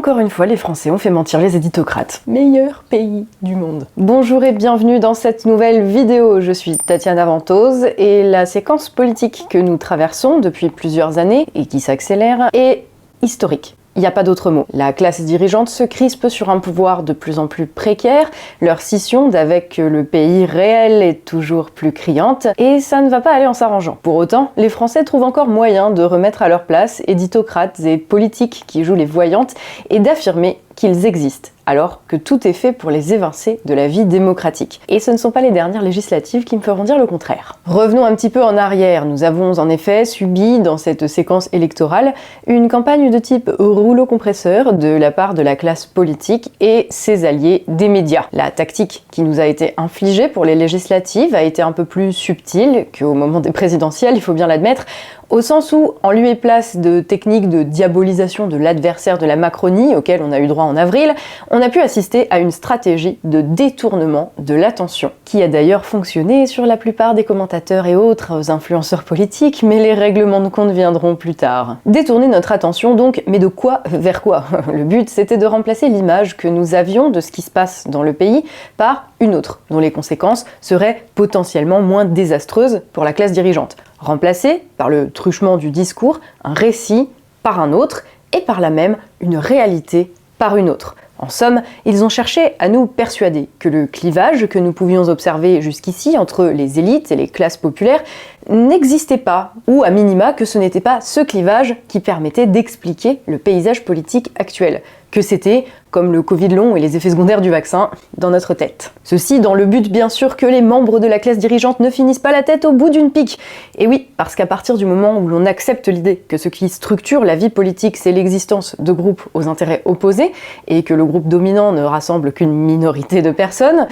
encore une fois, les Français ont fait mentir les éditocrates. Meilleur pays du monde. Bonjour et bienvenue dans cette nouvelle vidéo. Je suis Tatiana Ventose et la séquence politique que nous traversons depuis plusieurs années et qui s'accélère est historique. Il n'y a pas d'autre mot. La classe dirigeante se crispe sur un pouvoir de plus en plus précaire, leur scission d'avec le pays réel est toujours plus criante, et ça ne va pas aller en s'arrangeant. Pour autant, les Français trouvent encore moyen de remettre à leur place éditocrates et politiques qui jouent les voyantes et d'affirmer qu'ils existent, alors que tout est fait pour les évincer de la vie démocratique. Et ce ne sont pas les dernières législatives qui me feront dire le contraire. Revenons un petit peu en arrière. Nous avons en effet subi, dans cette séquence électorale, une campagne de type rouleau compresseur de la part de la classe politique et ses alliés des médias. La tactique qui nous a été infligée pour les législatives a été un peu plus subtile qu'au moment des présidentielles, il faut bien l'admettre, au sens où, en lieu et place de techniques de diabolisation de l'adversaire de la Macronie, auquel on a eu droit en avril, on a pu assister à une stratégie de détournement de l'attention, qui a d'ailleurs fonctionné sur la plupart des commentateurs et autres influenceurs politiques, mais les règlements de compte viendront plus tard. Détourner notre attention donc, mais de quoi vers quoi? Le but, c'était de remplacer l'image que nous avions de ce qui se passe dans le pays par une autre, dont les conséquences seraient potentiellement moins désastreuses pour la classe dirigeante. Remplacer, par le truchement du discours, un récit par un autre, et par là même une réalité par une autre. En somme, ils ont cherché à nous persuader que le clivage que nous pouvions observer jusqu'ici entre les élites et les classes populaires n'existait pas, ou à minima que ce n'était pas ce clivage qui permettait d'expliquer le paysage politique actuel, que c'était, comme le Covid long et les effets secondaires du vaccin, dans notre tête. Ceci dans le but bien sûr que les membres de la classe dirigeante ne finissent pas la tête au bout d'une pique. Et oui, parce qu'à partir du moment où l'on accepte l'idée que ce qui structure la vie politique c'est l'existence de groupes aux intérêts opposés, et que le groupe dominant ne rassemble qu'une minorité de personnes,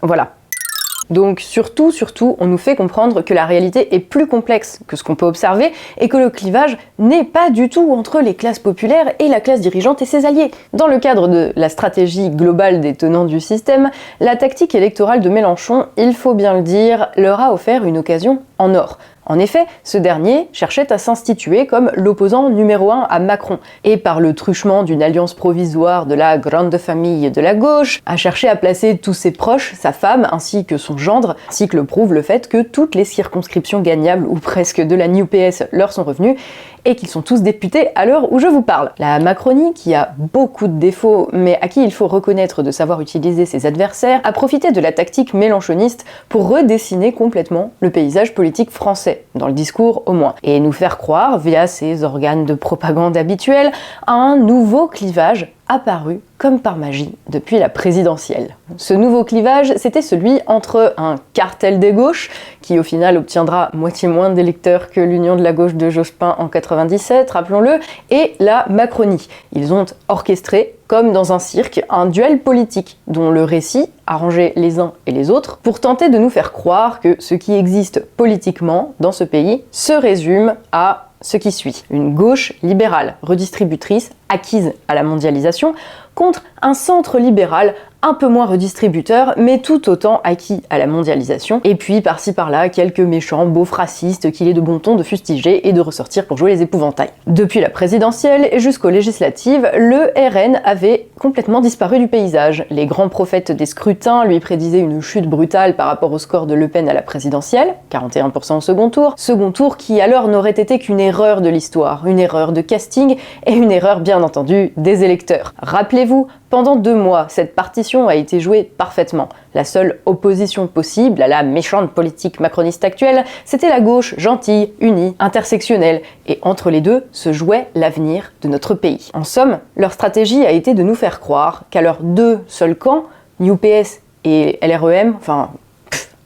voilà. Donc surtout, on nous fait comprendre que la réalité est plus complexe que ce qu'on peut observer et que le clivage n'est pas du tout entre les classes populaires et la classe dirigeante et ses alliés. Dans le cadre de la stratégie globale des tenants du système, la tactique électorale de Mélenchon, il faut bien le dire, leur a offert une occasion en or. En effet, ce dernier cherchait à s'instituer comme l'opposant numéro 1 à Macron, et par le truchement d'une alliance provisoire de la grande famille de la gauche, a cherché à placer tous ses proches, sa femme ainsi que son gendre, ainsi que le prouve le fait que toutes les circonscriptions gagnables ou presque de la NUPES leur sont revenues, et qu'ils sont tous députés à l'heure où je vous parle. La Macronie, qui a beaucoup de défauts, mais à qui il faut reconnaître de savoir utiliser ses adversaires, a profité de la tactique mélenchoniste pour redessiner complètement le paysage politique français, dans le discours au moins, et nous faire croire, via ses organes de propagande habituels, à un nouveau clivage apparu comme par magie depuis la présidentielle. Ce nouveau clivage, c'était celui entre un cartel des gauches, qui au final obtiendra moitié moins d'électeurs que l'Union de la gauche de Jospin en 97, rappelons-le, et la Macronie. Ils ont orchestré, comme dans un cirque, un duel politique, dont le récit arrangeait les uns et les autres, pour tenter de nous faire croire que ce qui existe politiquement dans ce pays se résume à ce qui suit. Une gauche libérale, redistributrice, acquise à la mondialisation, contre un centre libéral un peu moins redistributeur, mais tout autant acquis à la mondialisation, et puis par-ci par-là, quelques méchants beaufs racistes qu'il est de bon ton de fustiger et de ressortir pour jouer les épouvantails. Depuis la présidentielle et jusqu'aux législatives, le RN avait complètement disparu du paysage. Les grands prophètes des scrutins lui prédisaient une chute brutale par rapport au score de Le Pen à la présidentielle, 41% au second tour qui alors n'aurait été qu'une erreur de l'histoire, une erreur de casting et une erreur bien entendu des électeurs. Rappelez-vous, pendant 2 mois, cette partition a été jouée parfaitement. La seule opposition possible à la méchante politique macroniste actuelle, c'était la gauche gentille, unie, intersectionnelle, et entre les deux se jouait l'avenir de notre pays. En somme, leur stratégie a été de nous faire croire qu'à leurs 2 seuls camps, NUPES et LREM, enfin,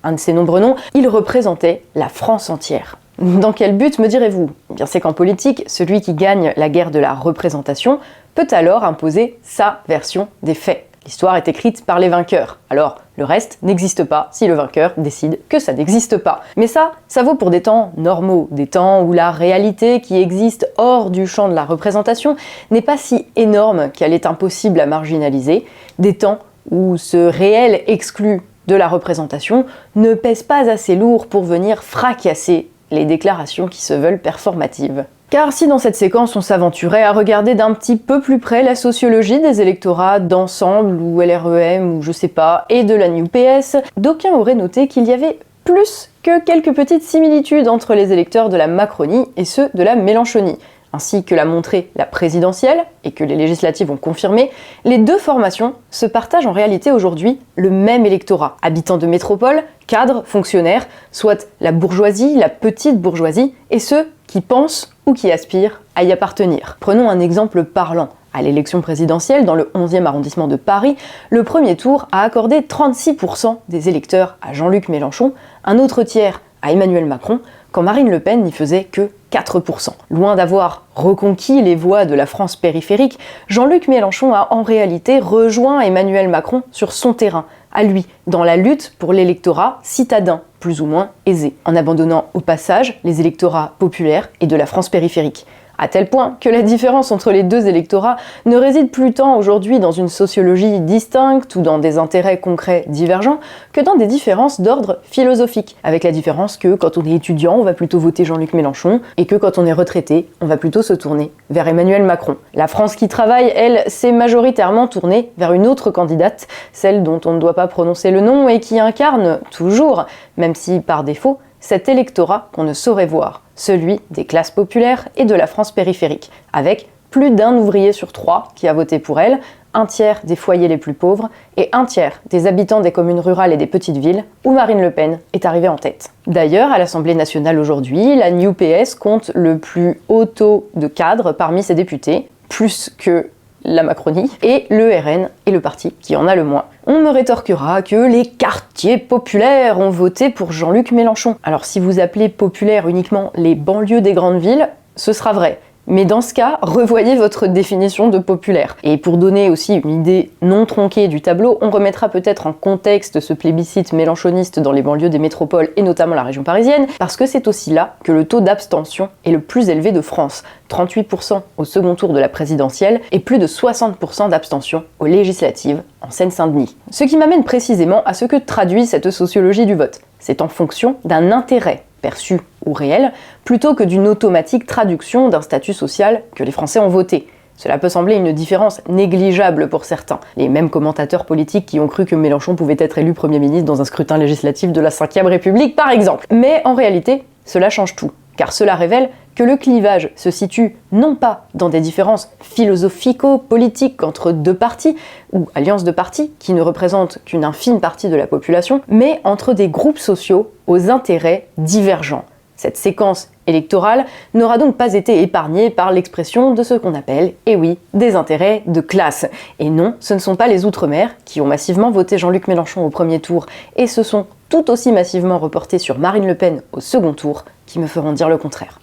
un de ces nombreux noms, ils représentaient la France entière. Dans quel but, me direz-vous? Eh bien, c'est qu'en politique, celui qui gagne la guerre de la représentation peut alors imposer sa version des faits. L'histoire est écrite par les vainqueurs, alors le reste n'existe pas si le vainqueur décide que ça n'existe pas. Mais ça vaut pour des temps normaux, des temps où la réalité qui existe hors du champ de la représentation n'est pas si énorme qu'elle est impossible à marginaliser, des temps où ce réel exclu de la représentation ne pèse pas assez lourd pour venir fracasser les déclarations qui se veulent performatives. Car si dans cette séquence on s'aventurait à regarder d'un petit peu plus près la sociologie des électorats d'Ensemble ou LREM ou je sais pas, et de la NUPES, d'aucuns auraient noté qu'il y avait plus que quelques petites similitudes entre les électeurs de la Macronie et ceux de la Mélenchonie. Ainsi que l'a montré la présidentielle, et que les législatives ont confirmé, les deux formations se partagent en réalité aujourd'hui le même électorat. Habitants de métropole, cadres, fonctionnaires, soit la bourgeoisie, la petite bourgeoisie, et ceux qui pensent ou qui aspirent à y appartenir. Prenons un exemple parlant. À l'élection présidentielle, dans le 11e arrondissement de Paris, le premier tour a accordé 36% des électeurs à Jean-Luc Mélenchon, un autre tiers à Emmanuel Macron, quand Marine Le Pen n'y faisait que 4%. Loin d'avoir reconquis les voix de la France périphérique, Jean-Luc Mélenchon a en réalité rejoint Emmanuel Macron sur son terrain, à lui, dans la lutte pour l'électorat citadin, plus ou moins aisé, en abandonnant au passage les électorats populaires et de la France périphérique. À tel point que la différence entre les deux électorats ne réside plus tant aujourd'hui dans une sociologie distincte ou dans des intérêts concrets divergents que dans des différences d'ordre philosophique, avec la différence que quand on est étudiant, on va plutôt voter Jean-Luc Mélenchon et que quand on est retraité, on va plutôt se tourner vers Emmanuel Macron. La France qui travaille, elle, s'est majoritairement tournée vers une autre candidate, celle dont on ne doit pas prononcer le nom et qui incarne toujours, même si par défaut, cet électorat qu'on ne saurait voir, celui des classes populaires et de la France périphérique, avec plus d'un ouvrier sur 3 qui a voté pour elle, un tiers des foyers les plus pauvres et un tiers des habitants des communes rurales et des petites villes où Marine Le Pen est arrivée en tête. D'ailleurs, à l'Assemblée nationale aujourd'hui, la NUPES compte le plus haut taux de cadres parmi ses députés, plus que la Macronie, et le RN est le parti qui en a le moins. On me rétorquera que les quartiers populaires ont voté pour Jean-Luc Mélenchon. Alors si vous appelez populaire uniquement les banlieues des grandes villes, ce sera vrai. Mais dans ce cas, revoyez votre définition de populaire. Et pour donner aussi une idée non tronquée du tableau, on remettra peut-être en contexte ce plébiscite mélenchoniste dans les banlieues des métropoles et notamment la région parisienne, parce que c'est aussi là que le taux d'abstention est le plus élevé de France. 38% au second tour de la présidentielle et plus de 60% d'abstention aux législatives en Seine-Saint-Denis. Ce qui m'amène précisément à ce que traduit cette sociologie du vote. C'est en fonction d'un intérêt perçu ou réel, plutôt que d'une automatique traduction d'un statut social que les Français ont voté. Cela peut sembler une différence négligeable pour certains, les mêmes commentateurs politiques qui ont cru que Mélenchon pouvait être élu Premier ministre dans un scrutin législatif de la Ve République par exemple. Mais en réalité, cela change tout, car cela révèle que le clivage se situe non pas dans des différences philosophico-politiques entre deux partis, ou alliances de partis qui ne représentent qu'une infime partie de la population, mais entre des groupes sociaux aux intérêts divergents. Cette séquence électorale n'aura donc pas été épargnée par l'expression de ce qu'on appelle, eh oui, des intérêts de classe. Et non, ce ne sont pas les Outre-mer qui ont massivement voté Jean-Luc Mélenchon au premier tour et se sont tout aussi massivement reportés sur Marine Le Pen au second tour qui me feront dire le contraire.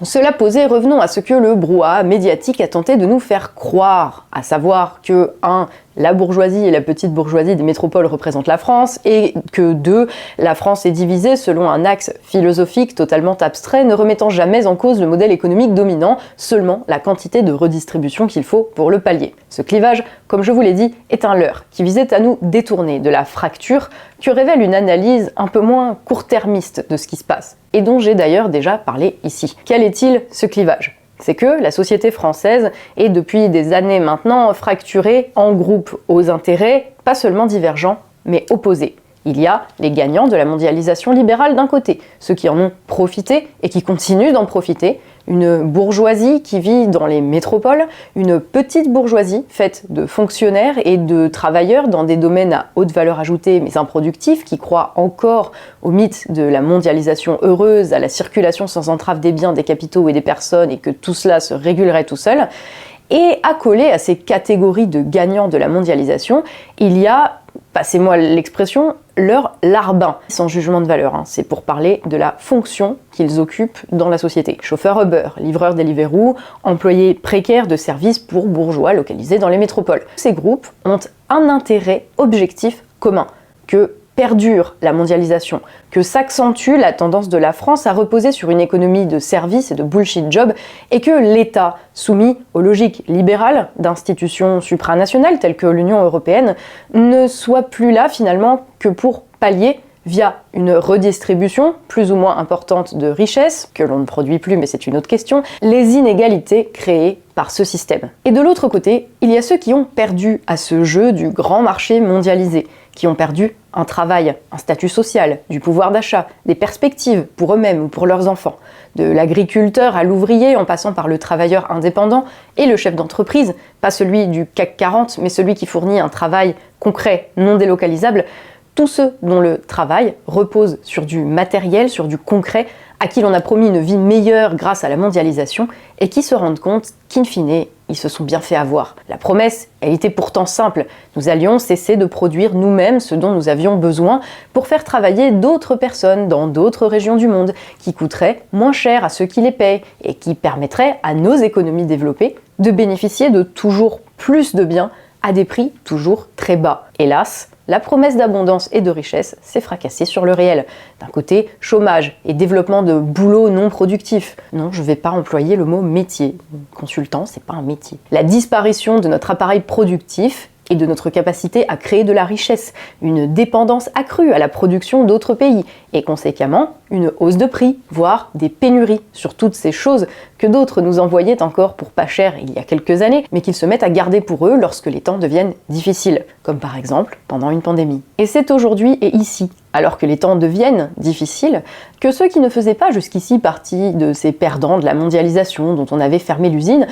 Cela posé, revenons à ce que le brouhaha médiatique a tenté de nous faire croire, à savoir que 1. La bourgeoisie et la petite bourgeoisie des métropoles représentent la France, et que 2. La France est divisée selon un axe philosophique totalement abstrait, ne remettant jamais en cause le modèle économique dominant, seulement la quantité de redistribution qu'il faut pour le pallier. Ce clivage, comme je vous l'ai dit, est un leurre qui visait à nous détourner de la fracture que révèle une analyse un peu moins court-termiste de ce qui se passe, et dont j'ai d'ailleurs déjà parlé ici. Quel est-il ce clivage ? C'est que la société française est depuis des années maintenant fracturée en groupes aux intérêts pas seulement divergents, mais opposés. Il y a les gagnants de la mondialisation libérale d'un côté, ceux qui en ont profité et qui continuent d'en profiter, une bourgeoisie qui vit dans les métropoles, une petite bourgeoisie faite de fonctionnaires et de travailleurs dans des domaines à haute valeur ajoutée mais improductifs, qui croient encore au mythe de la mondialisation heureuse, à la circulation sans entrave des biens, des capitaux et des personnes et que tout cela se régulerait tout seul. Et accolé à ces catégories de gagnants de la mondialisation, il y a, passez-moi l'expression, leur larbin, sans jugement de valeur, c'est pour parler de la fonction qu'ils occupent dans la société. Chauffeur Uber, livreur Deliveroo, employés précaires de services pour bourgeois localisés dans les métropoles. Ces groupes ont un intérêt objectif commun, que perdure la mondialisation, que s'accentue la tendance de la France à reposer sur une économie de services et de bullshit jobs, et que l'État, soumis aux logiques libérales d'institutions supranationales telles que l'Union européenne, ne soit plus là finalement que pour pallier via une redistribution plus ou moins importante de richesses, que l'on ne produit plus mais c'est une autre question, les inégalités créées par ce système. Et de l'autre côté, il y a ceux qui ont perdu à ce jeu du grand marché mondialisé, qui ont perdu un travail, un statut social, du pouvoir d'achat, des perspectives pour eux-mêmes ou pour leurs enfants, de l'agriculteur à l'ouvrier en passant par le travailleur indépendant et le chef d'entreprise, pas celui du CAC 40 mais celui qui fournit un travail concret, non délocalisable, tous ceux dont le travail repose sur du matériel, sur du concret, à qui l'on a promis une vie meilleure grâce à la mondialisation et qui se rendent compte qu'in fine, ils se sont bien fait avoir. La promesse, elle était pourtant simple. Nous allions cesser de produire nous-mêmes ce dont nous avions besoin pour faire travailler d'autres personnes dans d'autres régions du monde qui coûteraient moins cher à ceux qui les payent et qui permettraient à nos économies développées de bénéficier de toujours plus de biens à des prix toujours très bas. Hélas, la promesse d'abondance et de richesse s'est fracassée sur le réel. D'un côté, chômage et développement de boulots non productifs. Non, je ne vais pas employer le mot métier. Consultant, c'est pas un métier. La disparition de notre appareil productif et de notre capacité à créer de la richesse, une dépendance accrue à la production d'autres pays, et conséquemment, une hausse de prix, voire des pénuries sur toutes ces choses que d'autres nous envoyaient encore pour pas cher il y a quelques années, mais qu'ils se mettent à garder pour eux lorsque les temps deviennent difficiles, comme par exemple pendant une pandémie. Et c'est aujourd'hui et ici, alors que les temps deviennent difficiles, que ceux qui ne faisaient pas jusqu'ici partie de ces perdants de la mondialisation dont on avait fermé l'usine,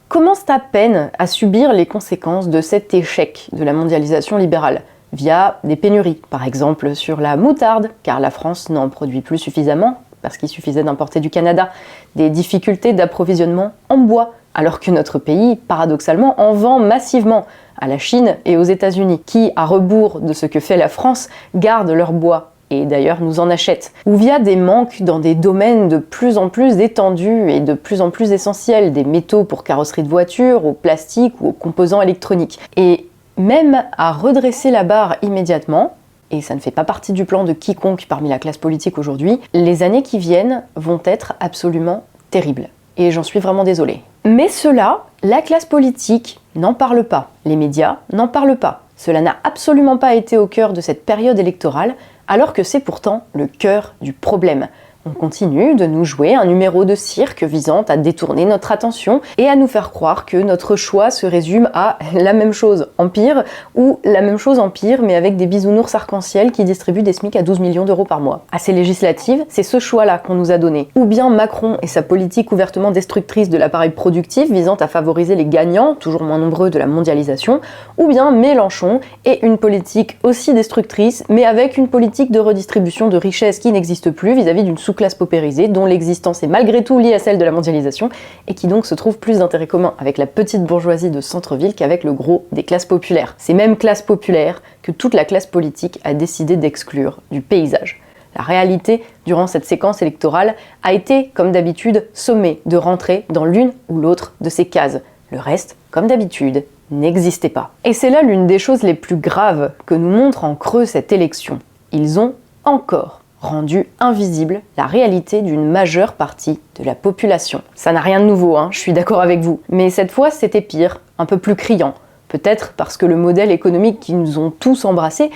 commencent à peine à subir les conséquences de cet échec de la mondialisation libérale, via des pénuries, par exemple sur la moutarde, car la France n'en produit plus suffisamment, parce qu'il suffisait d'importer du Canada, des difficultés d'approvisionnement en bois, alors que notre pays, paradoxalement, en vend massivement à la Chine et aux États-Unis, qui, à rebours de ce que fait la France, gardent leur bois et d'ailleurs nous en achètent, ou via des manques dans des domaines de plus en plus étendus et de plus en plus essentiels, des métaux pour carrosserie de voitures, au plastique ou aux composants électroniques. Et même à redresser la barre immédiatement, et ça ne fait pas partie du plan de quiconque parmi la classe politique aujourd'hui, les années qui viennent vont être absolument terribles. Et j'en suis vraiment désolée. Mais cela, la classe politique n'en parle pas, les médias n'en parlent pas. Cela n'a absolument pas été au cœur de cette période électorale, alors que c'est pourtant le cœur du problème. On continue de nous jouer un numéro de cirque visant à détourner notre attention et à nous faire croire que notre choix se résume à la même chose en pire, ou la même chose en pire mais avec des bisounours arc-en-ciel qui distribuent des SMIC à 12 millions d'euros par mois. À ces législatives, c'est ce choix-là qu'on nous a donné. Ou bien Macron et sa politique ouvertement destructrice de l'appareil productif visant à favoriser les gagnants, toujours moins nombreux, de la mondialisation, ou bien Mélenchon et une politique aussi destructrice mais avec une politique de redistribution de richesses qui n'existe plus vis-à-vis d'une sous-classe paupérisée dont l'existence est malgré tout liée à celle de la mondialisation et qui donc se trouve plus d'intérêt commun avec la petite bourgeoisie de centre-ville qu'avec le gros des classes populaires. Ces mêmes classes populaires que toute la classe politique a décidé d'exclure du paysage. La réalité, durant cette séquence électorale, a été, comme d'habitude, sommée de rentrer dans l'une ou l'autre de ces cases. Le reste, comme d'habitude, n'existait pas. Et c'est là l'une des choses les plus graves que nous montre en creux cette élection. Ils ont encore rendu invisible la réalité d'une majeure partie de la population. Ça n'a rien de nouveau, je suis d'accord avec vous. Mais cette fois, c'était pire, un peu plus criant. Peut-être parce que le modèle économique qui nous ont tous embrassés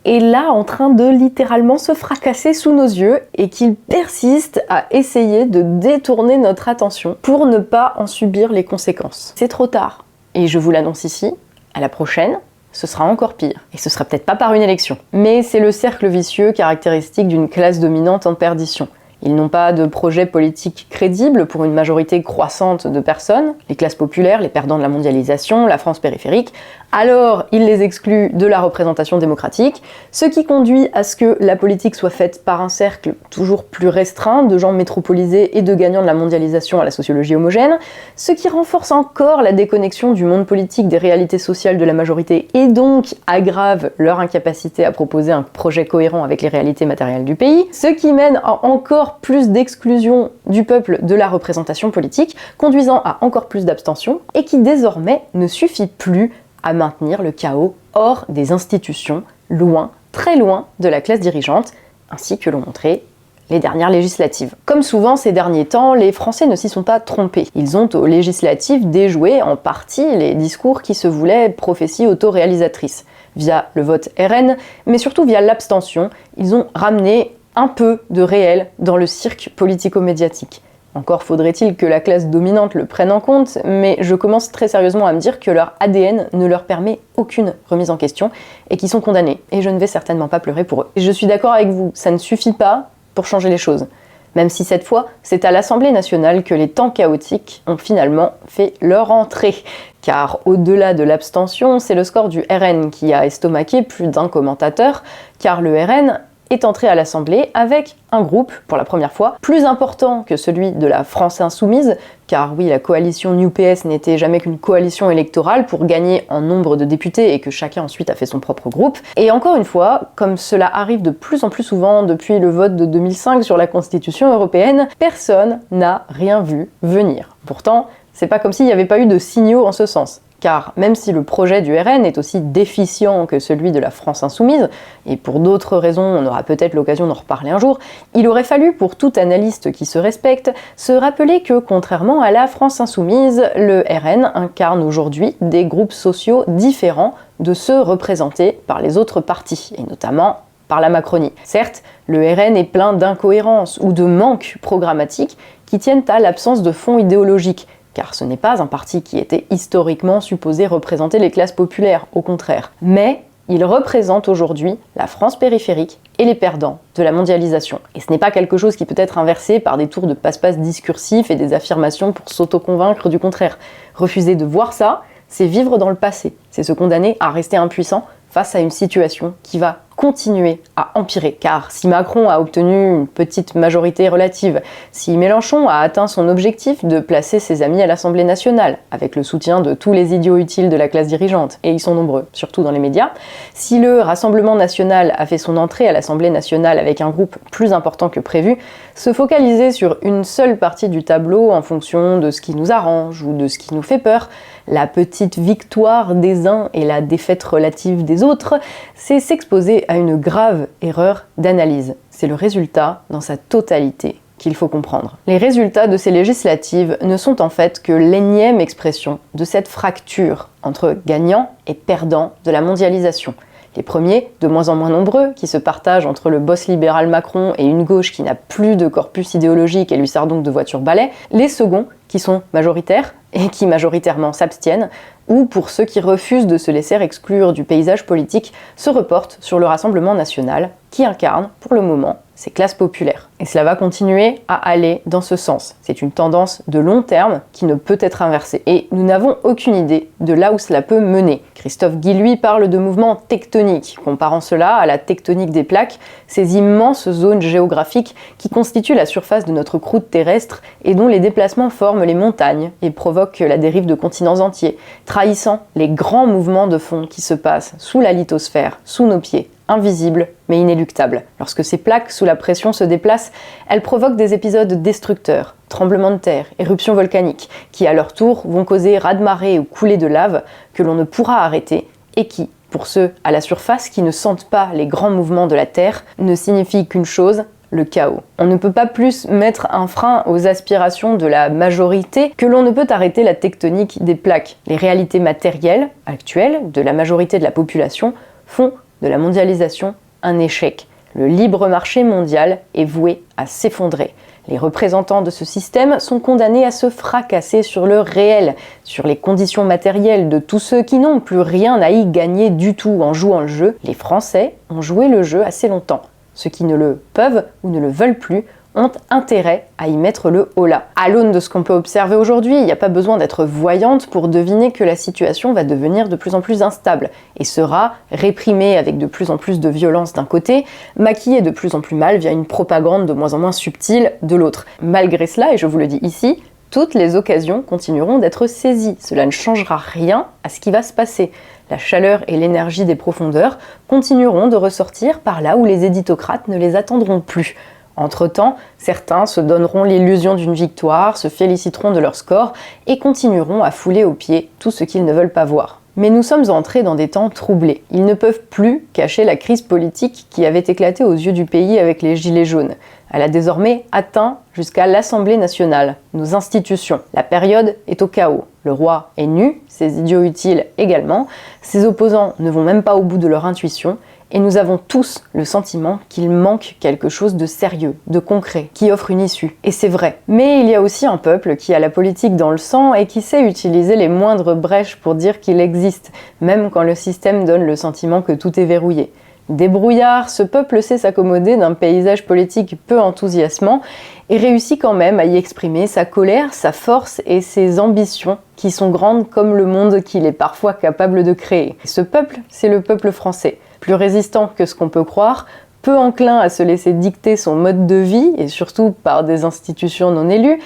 est là en train de littéralement se fracasser sous nos yeux et qu'il persiste à essayer de détourner notre attention pour ne pas en subir les conséquences. C'est trop tard. Et je vous l'annonce ici, à la prochaine, ce sera encore pire. Et ce sera peut-être pas par une élection. Mais c'est le cercle vicieux caractéristique d'une classe dominante en perdition. Ils n'ont pas de projet politique crédible pour une majorité croissante de personnes, les classes populaires, les perdants de la mondialisation, la France périphérique, alors ils les excluent de la représentation démocratique, ce qui conduit à ce que la politique soit faite par un cercle toujours plus restreint de gens métropolisés et de gagnants de la mondialisation à la sociologie homogène, ce qui renforce encore la déconnexion du monde politique des réalités sociales de la majorité et donc aggrave leur incapacité à proposer un projet cohérent avec les réalités matérielles du pays, ce qui mène à encore plus d'exclusion du peuple de la représentation politique, conduisant à encore plus d'abstention, et qui désormais ne suffit plus à maintenir le chaos hors des institutions, loin, très loin de la classe dirigeante, ainsi que l'ont montré les dernières législatives. Comme souvent ces derniers temps, les Français ne s'y sont pas trompés. Ils ont aux législatives déjoué en partie les discours qui se voulaient prophéties autoréalisatrices. Via le vote RN, mais surtout via l'abstention, ils ont ramené un peu de réel dans le cirque politico-médiatique. Encore faudrait-il que la classe dominante le prenne en compte, mais je commence très sérieusement à me dire que leur ADN ne leur permet aucune remise en question et qu'ils sont condamnés. Et je ne vais certainement pas pleurer pour eux. Et je suis d'accord avec vous, ça ne suffit pas pour changer les choses. Même si cette fois, c'est à l'Assemblée nationale que les temps chaotiques ont finalement fait leur entrée. Car au-delà de l'abstention, c'est le score du RN qui a estomaqué plus d'un commentateur, car le RN est entré à l'Assemblée avec un groupe, pour la première fois, plus important que celui de la France Insoumise, car oui, la coalition NUPES n'était jamais qu'une coalition électorale pour gagner en nombre de députés et que chacun ensuite a fait son propre groupe. Et encore une fois, comme cela arrive de plus en plus souvent depuis le vote de 2005 sur la Constitution européenne, personne n'a rien vu venir. Pourtant, c'est pas comme s'il n'y avait pas eu de signaux en ce sens. Car même si le projet du RN est aussi déficient que celui de la France Insoumise, et pour d'autres raisons, on aura peut-être l'occasion d'en reparler un jour, il aurait fallu pour tout analyste qui se respecte se rappeler que, contrairement à la France Insoumise, le RN incarne aujourd'hui des groupes sociaux différents de ceux représentés par les autres partis, et notamment par la Macronie. Certes, le RN est plein d'incohérences ou de manques programmatiques qui tiennent à l'absence de fond idéologique, car ce n'est pas un parti qui était historiquement supposé représenter les classes populaires, au contraire. Mais il représente aujourd'hui la France périphérique et les perdants de la mondialisation. Et ce n'est pas quelque chose qui peut être inversé par des tours de passe-passe discursifs et des affirmations pour s'auto-convaincre du contraire. Refuser de voir ça, c'est vivre dans le passé, c'est se condamner à rester impuissant face à une situation qui va continuer à empirer. Car si Macron a obtenu une petite majorité relative, si Mélenchon a atteint son objectif de placer ses amis à l'Assemblée nationale, avec le soutien de tous les idiots utiles de la classe dirigeante, et ils sont nombreux, surtout dans les médias, si le Rassemblement national a fait son entrée à l'Assemblée nationale avec un groupe plus important que prévu, se focaliser sur une seule partie du tableau en fonction de ce qui nous arrange ou de ce qui nous fait peur, la petite victoire des uns et la défaite relative des autres, c'est s'exposer à une grave erreur d'analyse. C'est le résultat dans sa totalité qu'il faut comprendre. Les résultats de ces législatives ne sont en fait que l'énième expression de cette fracture entre gagnants et perdants de la mondialisation. Les premiers, de moins en moins nombreux, qui se partagent entre le boss libéral Macron et une gauche qui n'a plus de corpus idéologique et lui sert donc de voiture-balai. Les seconds, qui sont majoritaires et qui majoritairement s'abstiennent, ou pour ceux qui refusent de se laisser exclure du paysage politique, se reportent sur le Rassemblement national, qui incarne, pour le moment, ces classes populaires. Et cela va continuer à aller dans ce sens. C'est une tendance de long terme qui ne peut être inversée. Et nous n'avons aucune idée de là où cela peut mener. Christophe Guy, lui, parle de mouvements tectoniques, comparant cela à la tectonique des plaques, ces immenses zones géographiques qui constituent la surface de notre croûte terrestre et dont les déplacements forment les montagnes et provoquent la dérive de continents entiers, trahissant les grands mouvements de fond qui se passent sous la lithosphère, sous nos pieds, invisibles mais inéluctables. Lorsque ces plaques sous la pression se déplacent, elles provoquent des épisodes destructeurs, tremblements de terre, éruptions volcaniques, qui à leur tour vont causer raz-de-marée ou coulées de lave que l'on ne pourra arrêter et qui, pour ceux à la surface qui ne sentent pas les grands mouvements de la Terre, ne signifient qu'une chose, le chaos. On ne peut pas plus mettre un frein aux aspirations de la majorité que l'on ne peut arrêter la tectonique des plaques. Les réalités matérielles actuelles de la majorité de la population font de la mondialisation un échec. Le libre marché mondial est voué à s'effondrer. Les représentants de ce système sont condamnés à se fracasser sur le réel, sur les conditions matérielles de tous ceux qui n'ont plus rien à y gagner du tout en jouant le jeu. Les Français ont joué le jeu assez longtemps. Ceux qui ne le peuvent ou ne le veulent plus ont intérêt à y mettre le holà. À l'aune de ce qu'on peut observer aujourd'hui, il n'y a pas besoin d'être voyante pour deviner que la situation va devenir de plus en plus instable et sera réprimée avec de plus en plus de violence d'un côté, maquillée de plus en plus mal via une propagande de moins en moins subtile de l'autre. Malgré cela, et je vous le dis ici, toutes les occasions continueront d'être saisies. Cela ne changera rien à ce qui va se passer. La chaleur et l'énergie des profondeurs continueront de ressortir par là où les éditocrates ne les attendront plus. Entre-temps, certains se donneront l'illusion d'une victoire, se féliciteront de leur score et continueront à fouler aux pieds tout ce qu'ils ne veulent pas voir. Mais nous sommes entrés dans des temps troublés. Ils ne peuvent plus cacher la crise politique qui avait éclaté aux yeux du pays avec les Gilets jaunes. Elle a désormais atteint jusqu'à l'Assemblée nationale, nos institutions. La période est au chaos. Le roi est nu, ses idiots utiles également, ses opposants ne vont même pas au bout de leur intuition, et nous avons tous le sentiment qu'il manque quelque chose de sérieux, de concret, qui offre une issue. Et c'est vrai. Mais il y a aussi un peuple qui a la politique dans le sang et qui sait utiliser les moindres brèches pour dire qu'il existe, même quand le système donne le sentiment que tout est verrouillé. Débrouillard, ce peuple sait s'accommoder d'un paysage politique peu enthousiasmant et réussit quand même à y exprimer sa colère, sa force et ses ambitions qui sont grandes comme le monde qu'il est parfois capable de créer. Ce peuple, c'est le peuple français. Plus résistant que ce qu'on peut croire, peu enclin à se laisser dicter son mode de vie, et surtout par des institutions non élues,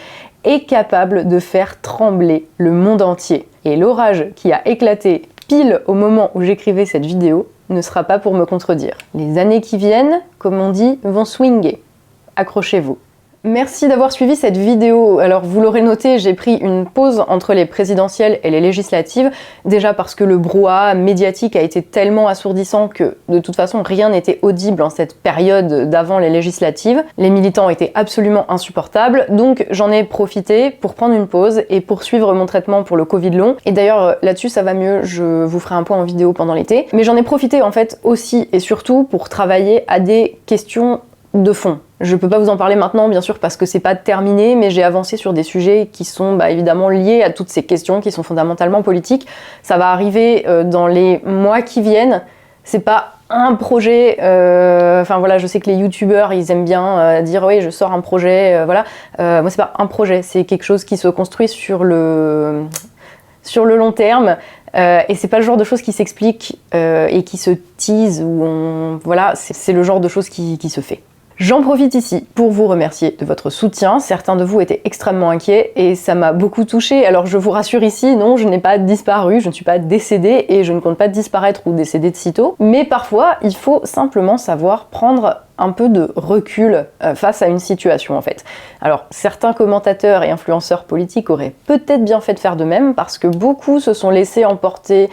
est capable de faire trembler le monde entier. Et l'orage qui a éclaté pile au moment où j'écrivais cette vidéo ne sera pas pour me contredire. Les années qui viennent, comme on dit, vont swinger. Accrochez-vous. Merci d'avoir suivi cette vidéo. Alors vous l'aurez noté, j'ai pris une pause entre les présidentielles et les législatives, déjà parce que le brouhaha médiatique a été tellement assourdissant que de toute façon rien n'était audible en cette période d'avant les législatives. Les militants étaient absolument insupportables, donc j'en ai profité pour prendre une pause et poursuivre mon traitement pour le Covid long. Et d'ailleurs là-dessus ça va mieux, je vous ferai un point en vidéo pendant l'été. Mais j'en ai profité en fait aussi et surtout pour travailler à des questions de fond. Je peux pas vous en parler maintenant, bien sûr, parce que c'est pas terminé, mais j'ai avancé sur des sujets qui sont évidemment liés à toutes ces questions qui sont fondamentalement politiques. Ça va arriver dans les mois qui viennent. C'est pas un projet, enfin voilà, je sais que les youtubeurs ils aiment bien dire oui je sors un projet, voilà. Moi c'est pas un projet, c'est quelque chose qui se construit sur le long terme. Et c'est pas le genre de choses qui s'explique et qui se tease ou voilà, c'est le genre de choses qui se fait. J'en profite ici pour vous remercier de votre soutien. Certains de vous étaient extrêmement inquiets et ça m'a beaucoup touchée. Alors je vous rassure ici, non, je n'ai pas disparu, je ne suis pas décédée et je ne compte pas disparaître ou décéder de sitôt. Mais parfois, il faut simplement savoir prendre un peu de recul face à une situation en fait. Alors certains commentateurs et influenceurs politiques auraient peut-être bien fait de faire de même parce que beaucoup se sont laissés emporter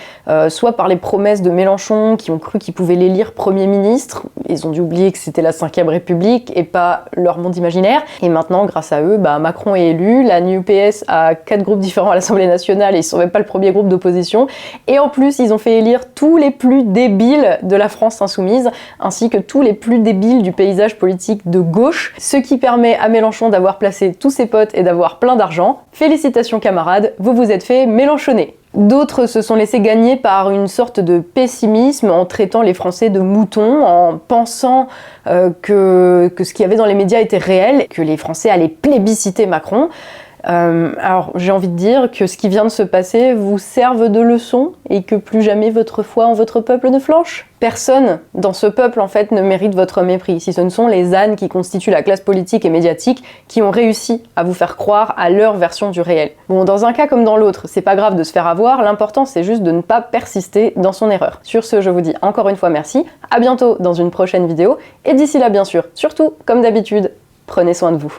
soit par les promesses de Mélenchon qui ont cru qu'ils pouvaient l'élire Premier ministre, ils ont dû oublier que c'était la 5e République et pas leur monde imaginaire, et maintenant grâce à eux, Macron est élu, la NUPES a 4 groupes différents à l'Assemblée nationale et ils sont même pas le premier groupe d'opposition, et en plus ils ont fait élire tous les plus débiles de la France insoumise, ainsi que tous les plus débiles du paysage politique de gauche, ce qui permet à Mélenchon d'avoir placé tous ses potes et d'avoir plein d'argent. Félicitations camarades, vous vous êtes fait mélenchonner. D'autres se sont laissés gagner par une sorte de pessimisme en traitant les Français de moutons, en pensant que ce qu'il y avait dans les médias était réel, que les Français allaient plébisciter Macron. Alors j'ai envie de dire que ce qui vient de se passer vous serve de leçon et que plus jamais votre foi en votre peuple ne flanche. Personne dans ce peuple en fait ne mérite votre mépris, si ce ne sont les ânes qui constituent la classe politique et médiatique qui ont réussi à vous faire croire à leur version du réel. Bon, dans un cas comme dans l'autre, c'est pas grave de se faire avoir, l'important c'est juste de ne pas persister dans son erreur. Sur ce, je vous dis encore une fois merci, à bientôt dans une prochaine vidéo, et d'ici là bien sûr, surtout, comme d'habitude, prenez soin de vous.